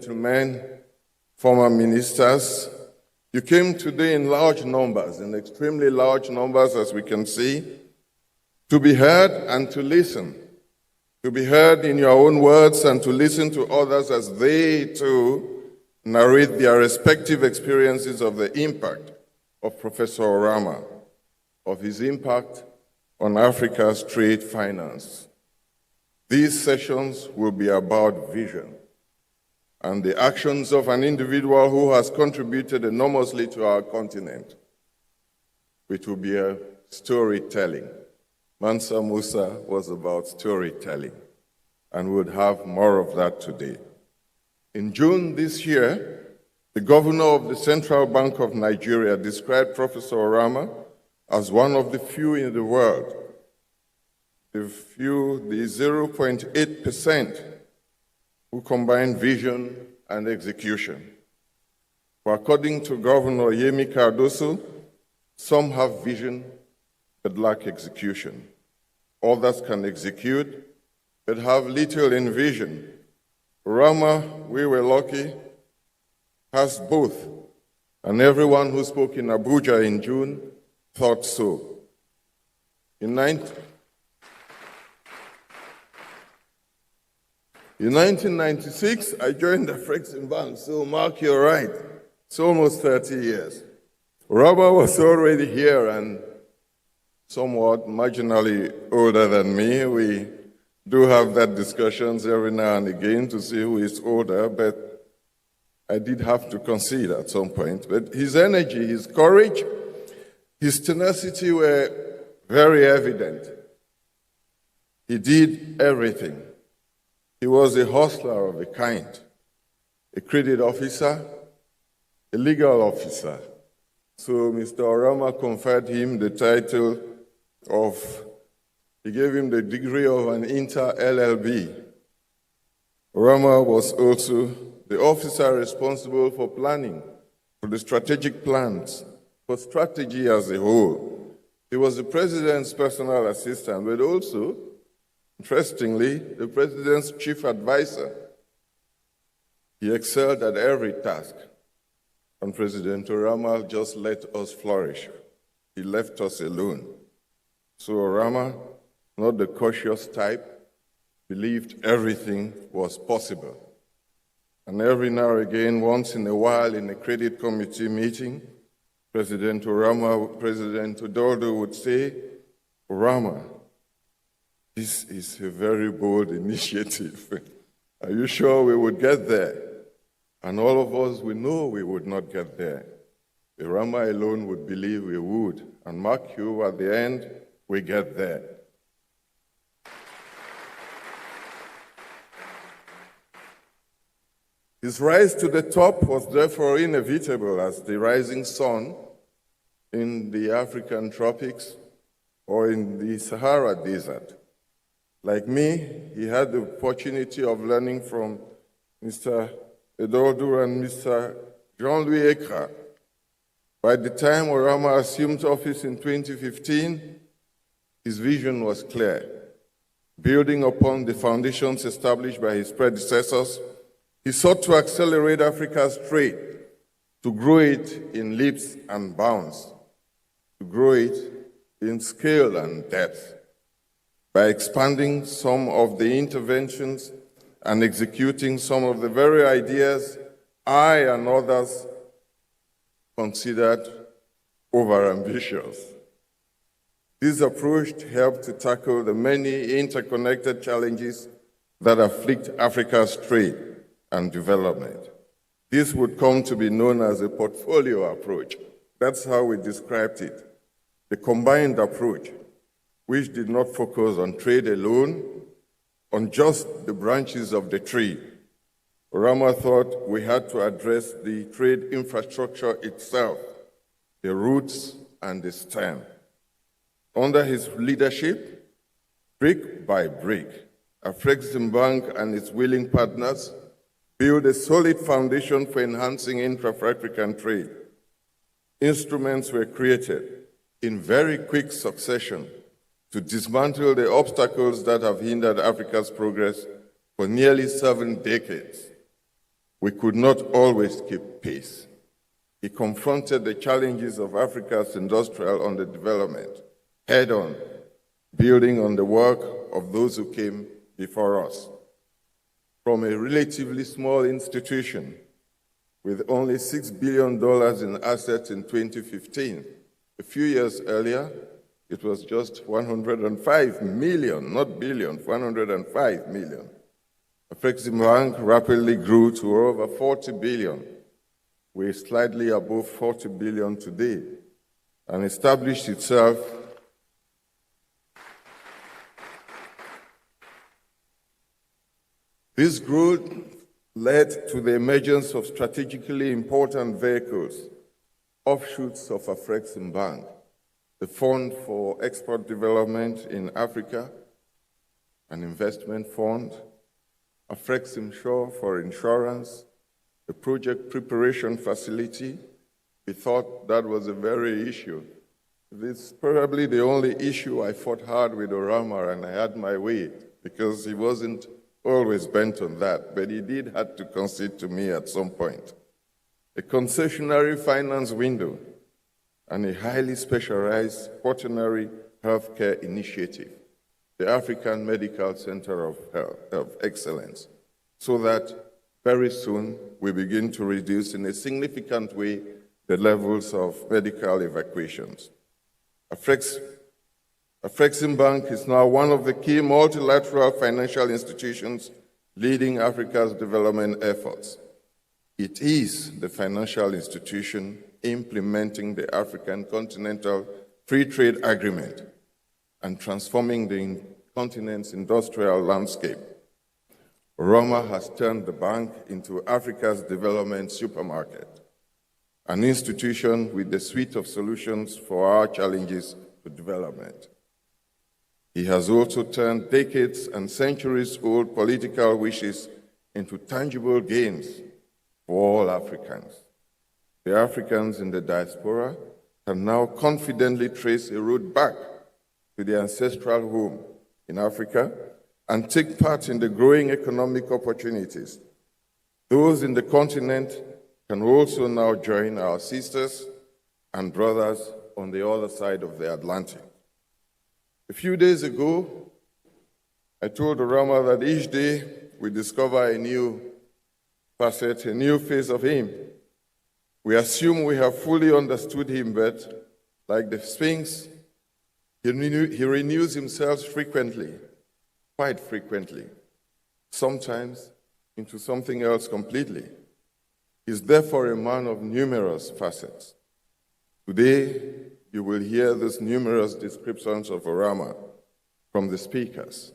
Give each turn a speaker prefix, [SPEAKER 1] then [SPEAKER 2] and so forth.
[SPEAKER 1] Gentlemen, former ministers, you came today in large numbers, in extremely large numbers, as we can see, to be heard and to listen, to be heard in your own words and to listen to others as they, too, narrate their respective experiences of the impact of Professor Oramah, of his impact on Africa's trade finance. These sessions will be about vision and the actions of an individual who has contributed enormously to our continent. It will be a storytelling. Mansa Musa was about storytelling, and we would have more of that today. In June this year, the governor of the Central Bank of Nigeria described Professor Oramah as one of the few in the world, the 0.8%, who combine vision and execution. For according to Governor Yemi Cardoso, some have vision but lack execution. Others can execute but have little in vision. Oramah, we were lucky, has both, and everyone who spoke in Abuja in June thought so. In 1996, I joined Afreximbank, so Mark, you're right. It's almost 30 years. Oramah was already here and somewhat marginally older than me. We do have that discussions every now and again to see who is older, but I did have to concede at some point. But his energy, his courage, his tenacity were very evident. He did everything. He was a hustler of a kind, a credit officer, a legal officer. So Mr. Oramah conferred him the title of, he gave him the degree of an inter-LLB. Oramah was also the officer responsible for planning, for the strategic plans, for strategy as a whole. He was the president's personal assistant, but also, interestingly, the president's chief advisor. He excelled at every task, and President Oramah just let us flourish. He left us alone. So Oramah, not the cautious type, believed everything was possible. And every now and again, once in a while in a credit committee meeting, President Oramah, President Ododo would say, Oramah, this is a very bold initiative. Are you sure we would get there? And all of us, we know we would not get there. Oramah alone would believe we would. And mark you, at the end, we get there. His rise to the top was therefore inevitable as the rising sun in the African tropics or in the Sahara Desert. Like me, he had the opportunity of learning from Mr. Edodu and Mr. Jean-Louis Ekra. By the time Oramah assumed office in 2015, his vision was clear. Building upon the foundations established by his predecessors, he sought to accelerate Africa's trade, to grow it in leaps and bounds, to grow it in scale and depth, by expanding some of the interventions and executing some of the very ideas I and others considered overambitious. This approach helped to tackle the many interconnected challenges that afflict Africa's trade and development. This would come to be known as a portfolio approach. That's how we described it. The combined approach, which did not focus on trade alone, on just the branches of the tree. Oramah thought we had to address the trade infrastructure itself, the roots and the stem. Under his leadership, brick by brick, Afreximbank and its willing partners build a solid foundation for enhancing intra-African trade. Instruments were created in very quick succession to dismantle the obstacles that have hindered Africa's progress for nearly 7 decades. we could not always keep pace. He confronted the challenges of Africa's industrial underdevelopment head-on, building on the work of those who came before us. From a relatively small institution with only $6 billion in assets in 2015, a few years earlier, it was just 105 million, not billion, 105 million. Afreximbank rapidly grew to over 40 billion. We're slightly above 40 billion today, and established itself This growth led to the emergence of strategically important vehicles, offshoots of Afreximbank, the Fund for Export Development in Africa, an investment fund, Afreximshore for insurance, a project preparation facility. We thought that was a very issue. This is probably the only issue I fought hard with Oramah, and I had my way because he wasn't always bent on that, but he did have to concede to me at some point. A concessionary finance window and a highly specialized quaternary healthcare initiative, the African Medical Center of Excellence, so that very soon we begin to reduce in a significant way the levels of medical evacuations. Afreximbank is now one of the key multilateral financial institutions leading Africa's development efforts. It is the financial institution implementing the African Continental Free Trade Agreement and transforming the continent's industrial landscape. Oramah has turned the bank into Africa's development supermarket, an institution with a suite of solutions for our challenges to development. He has also turned decades and centuries-old political wishes into tangible gains for all Africans. The Africans in the diaspora can now confidently trace a route back to their ancestral home in Africa and take part in the growing economic opportunities. Those in the continent can also now join our sisters and brothers on the other side of the Atlantic. A few days ago, I told Oramah that each day we discover a new facet, a new face of him. We assume we have fully understood him, but like the Sphinx, he renews himself frequently, quite frequently, sometimes into something else completely. He's therefore a man of numerous facets. Today, you will hear these numerous descriptions of Oramah from the speakers.